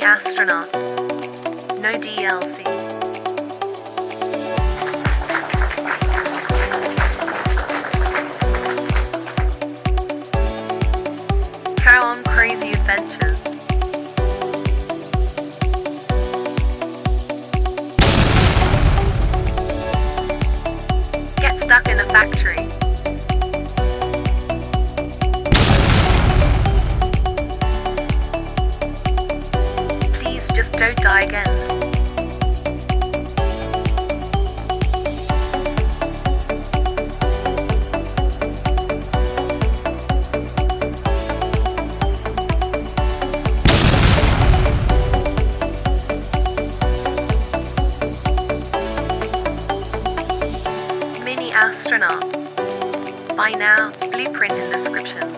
Astronaut. No DLC. Go on crazy adventures. Get stuck in a factory. Please just don't die again. Astronaut. Buy now, blueprint in description.